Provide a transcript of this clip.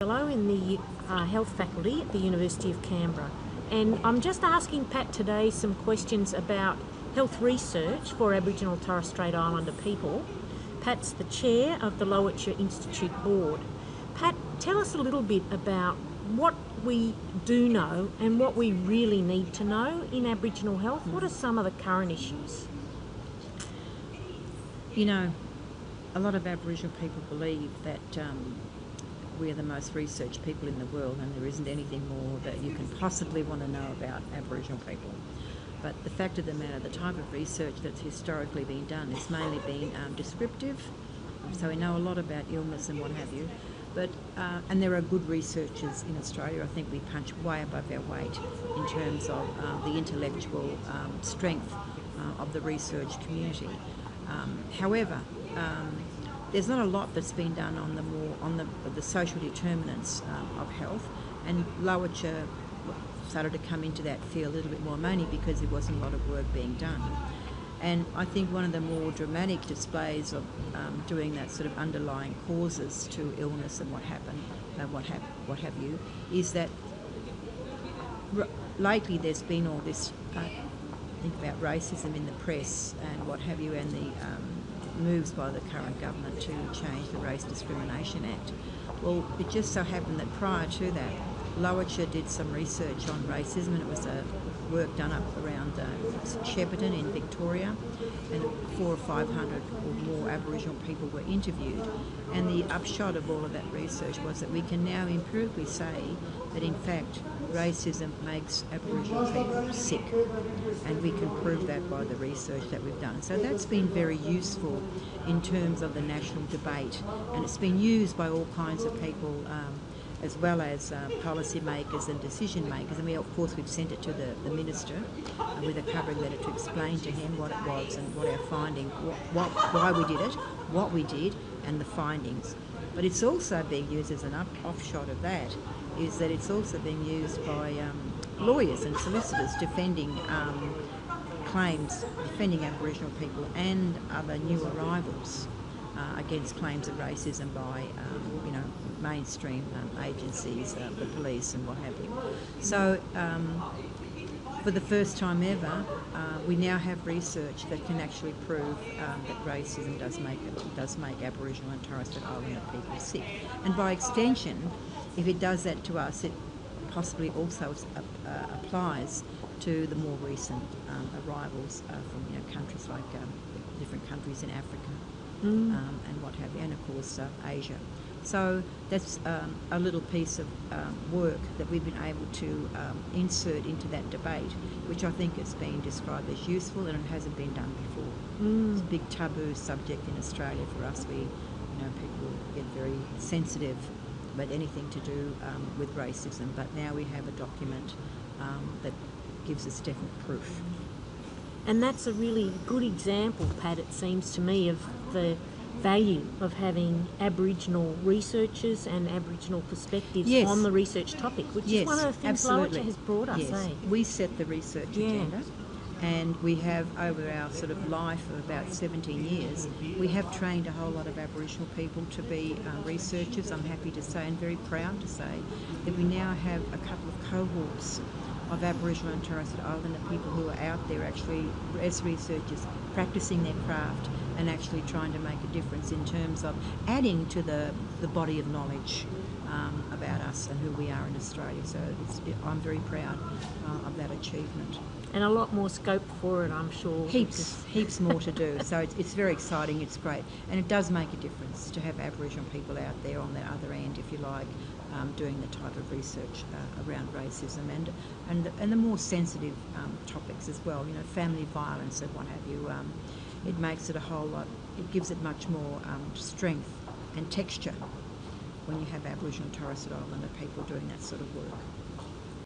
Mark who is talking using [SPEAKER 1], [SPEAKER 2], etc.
[SPEAKER 1] fellow in the health faculty at the University of Canberra, and I'm just asking Pat today some questions about health research for Aboriginal and Torres Strait Islander people. Pat's the chair of the Lowitja Institute board. Pat, tell us a little bit about what we do know and what we really need to know in Aboriginal health. What are some of the current issues?
[SPEAKER 2] You know, a lot of Aboriginal people believe that we are the most researched people in the world, and there isn't anything more that you can possibly want to know about Aboriginal people. But the fact of the matter, the type of research that's historically been done has mainly been descriptive, so we know a lot about illness and what have you. But and there are good researchers in Australia. I think we punch way above our weight in terms of the intellectual strength of the research community. However, there's not a lot that's been done on the social determinants of health, and Lowitja started to come into that field a little bit more, mainly because there wasn't a lot of work being done. And I think one of the more dramatic displays of doing that sort of underlying causes to illness and what have you, is that lately there's been all this think about racism in the press and what have you, and the moves by the current government to change the Race Discrimination Act. Well, it just so happened that prior to that, Lowitja did some research on racism, and it was work done up around Shepparton in Victoria, and 400 or 500 or more Aboriginal people were interviewed. And the upshot of all of that research was that we can now empirically say that in fact racism makes Aboriginal people sick, and we can prove that by the research that we've done. So that's been very useful in terms of the national debate, and it's been used by all kinds of people, as well as policy makers and decision makers. And of course we've sent it to the Minister with a covering letter to explain to him what it was and what our finding, why we did it, what we did, and the findings. But it's also being used as an offshot of that, is that it's also being used by lawyers and solicitors defending claims, defending Aboriginal people and other new arrivals against claims of racism by mainstream agencies, the police and what have you. So for the first time ever, we now have research that can actually prove that racism does make Aboriginal and Torres Strait Islander people sick. And by extension, if it does that to us, it possibly also applies to the more recent arrivals from countries like different countries in Africa and what have you, and of course Asia. So that's a little piece of work that we've been able to insert into that debate, which I think has been described as useful, and it hasn't been done before. It's a big taboo subject in Australia for us. People get very sensitive about anything to do with racism, but now we have a document that gives us definite proof.
[SPEAKER 1] And that's a really good example, Pat, it seems to me, of the value of having Aboriginal researchers and Aboriginal perspectives on the research topic, which is one of the things Lowitja has brought us.
[SPEAKER 2] We set the research agenda, and we have, over our sort of life of about 17 years, we have trained a whole lot of Aboriginal people to be researchers. I'm happy to say, and very proud to say, that we now have a couple of cohorts of Aboriginal and Torres Strait Islander people who are out there actually as researchers, practicing their craft and actually trying to make a difference in terms of adding to the body of knowledge about us and who we are in Australia. So I'm very proud of that achievement.
[SPEAKER 1] And a lot more scope for it, I'm sure.
[SPEAKER 2] Heaps more to do. So it's very exciting, it's great. And it does make a difference to have Aboriginal people out there on that other end, if you like, doing the type of research around racism and the more sensitive topics as well, family violence and what have you. It makes it a whole lot, it gives it much more strength and texture when you have Aboriginal and Torres Strait Islander people doing that sort of work.